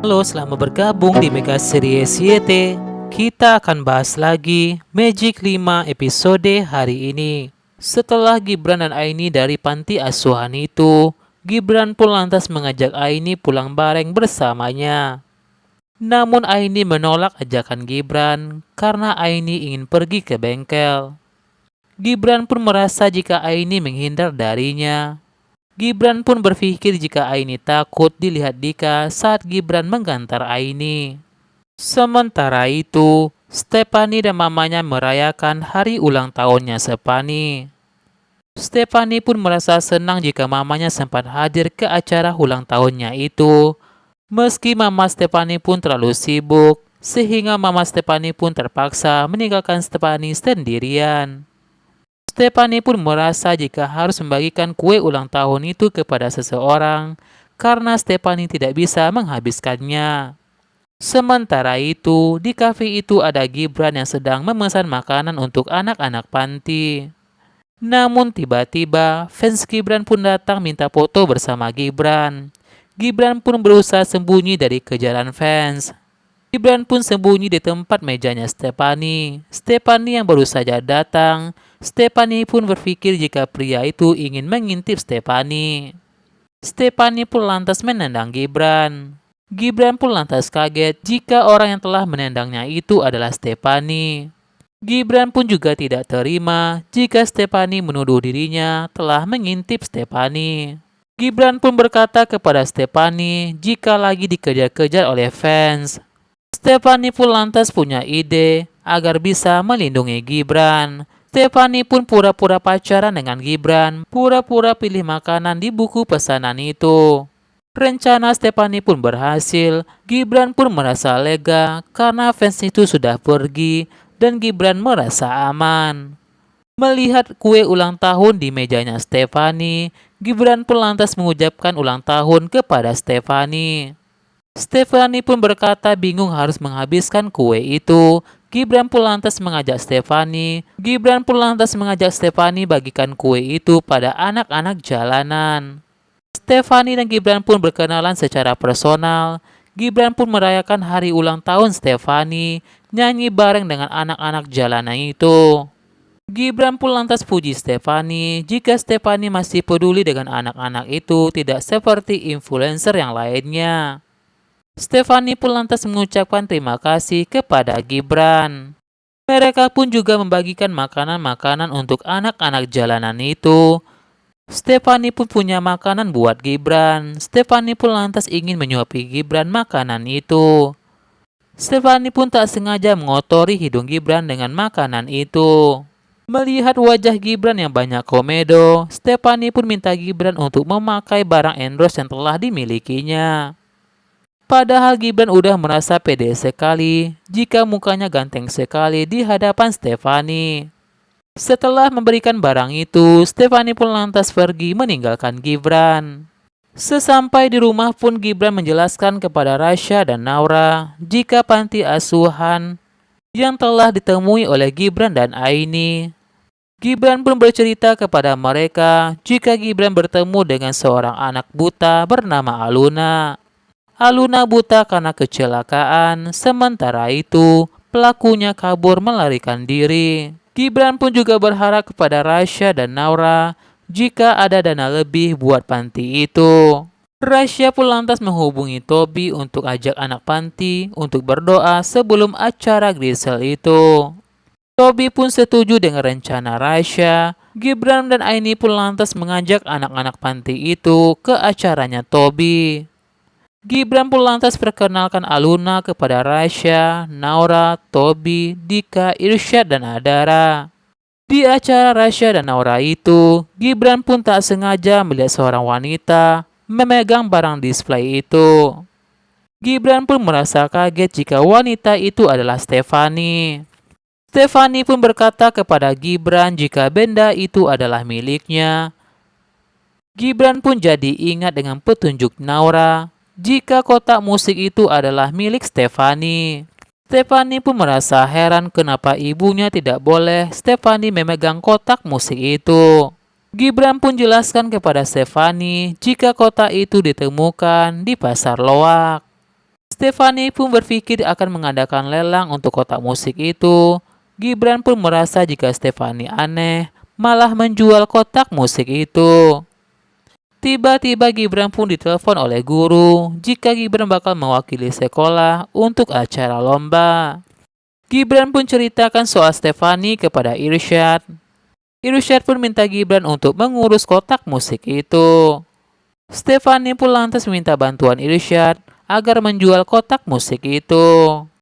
Halo, selamat bergabung di Mega Series YT. Kita akan bahas lagi Magic 5 episode hari ini. Setelah Gibran dan Aini dari panti asuhan itu, Gibran pun lantas mengajak Aini pulang bareng bersamanya. Namun Aini menolak ajakan Gibran karena Aini ingin pergi ke bengkel. Gibran pun merasa jika Aini menghindar darinya. Gibran pun berpikir jika Aini takut dilihat Dika saat Gibran menggantar Aini. Sementara itu, Stefani dan mamanya merayakan hari ulang tahunnya Stefani. Stefani pun merasa senang jika mamanya sempat hadir ke acara ulang tahunnya itu. Meski mama Stefani pun terlalu sibuk, sehingga mama Stefani pun terpaksa meninggalkan Stefani sendirian. Stefani pun merasa jika harus membagikan kue ulang tahun itu kepada seseorang karena Stefani tidak bisa menghabiskannya. Sementara itu, di kafe itu ada Gibran yang sedang memesan makanan untuk anak-anak panti. Namun tiba-tiba fans Gibran pun datang minta foto bersama Gibran. Gibran pun berusaha sembunyi dari kejaran fans. Gibran pun sembunyi di tempat mejanya Stefani. Stefani yang baru saja datang. Stefani pun berpikir jika pria itu ingin mengintip Stefani. Stefani pun lantas menendang Gibran. Gibran pun lantas kaget jika orang yang telah menendangnya itu adalah Stefani. Gibran pun juga tidak terima jika Stefani menuduh dirinya telah mengintip Stefani. Gibran pun berkata kepada Stefani jika lagi dikejar-kejar oleh fans. Stefani pun lantas punya ide agar bisa melindungi Gibran. Stefani pun pura-pura pacaran dengan Gibran, pura-pura pilih makanan di buku pesanan itu. Rencana Stefani pun berhasil. Gibran pun merasa lega karena fans itu sudah pergi dan Gibran merasa aman. Melihat kue ulang tahun di mejanya Stefani, Gibran pun lantas mengucapkan ulang tahun kepada Stefani. Stefani pun berkata bingung harus menghabiskan kue itu. Gibran pun lantas mengajak Stefani bagikan kue itu pada anak-anak jalanan. Stefani dan Gibran pun berkenalan secara personal. Gibran pun merayakan hari ulang tahun Stefani, nyanyi bareng dengan anak-anak jalanan itu. Gibran pun lantas puji Stefani jika Stefani masih peduli dengan anak-anak itu, tidak seperti influencer yang lainnya. Stefani pun lantas mengucapkan terima kasih kepada Gibran. Mereka pun juga membagikan makanan-makanan untuk anak-anak jalanan itu. Stefani pun punya makanan buat Gibran. Stefani pun lantas ingin menyuapi Gibran makanan itu. Stefani pun tak sengaja mengotori hidung Gibran dengan makanan itu. Melihat wajah Gibran yang banyak komedo, Stefani pun minta Gibran untuk memakai barang endorse yang telah dimilikinya. Padahal Gibran udah merasa pede sekali jika mukanya ganteng sekali di hadapan Stefani. Setelah memberikan barang itu, Stefani pun lantas pergi meninggalkan Gibran. Sesampai di rumah pun Gibran menjelaskan kepada Rasya dan Naura jika panti asuhan yang telah ditemui oleh Gibran dan Aini. Gibran pun bercerita kepada mereka jika Gibran bertemu dengan seorang anak buta bernama Aluna. Aluna buta karena kecelakaan, sementara itu pelakunya kabur melarikan diri. Gibran pun juga berharap kepada Rasya dan Naura jika ada dana lebih buat panti itu. Rasya pun lantas menghubungi Tobi untuk ajak anak panti untuk berdoa sebelum acara Grisel itu. Tobi pun setuju dengan rencana Rasya. Gibran dan Aini pun lantas mengajak anak-anak panti itu ke acaranya Tobi. Gibran pun lantas perkenalkan Aluna kepada Rasya, Naura, Tobi, Dika, Irsyad, dan Adara. Di acara Rasya dan Naura itu, Gibran pun tak sengaja melihat seorang wanita memegang barang display itu. Gibran pun merasa kaget jika wanita itu adalah Stefani. Stefani pun berkata kepada Gibran jika benda itu adalah miliknya. Gibran pun jadi ingat dengan petunjuk Naura jika kotak musik itu adalah milik Stefani. Stefani pun merasa heran kenapa ibunya tidak boleh Stefani memegang kotak musik itu. Gibran pun jelaskan kepada Stefani jika kotak itu ditemukan di pasar loak. Stefani pun berpikir akan mengadakan lelang untuk kotak musik itu. Gibran pun merasa jika Stefani aneh, malah menjual kotak musik itu. Tiba-tiba Gibran pun ditelepon oleh guru jika Gibran bakal mewakili sekolah untuk acara lomba. Gibran pun ceritakan soal Stefani kepada Irsyad. Irsyad pun minta Gibran untuk mengurus kotak musik itu. Stefani pun lantas meminta bantuan Irsyad agar menjual kotak musik itu.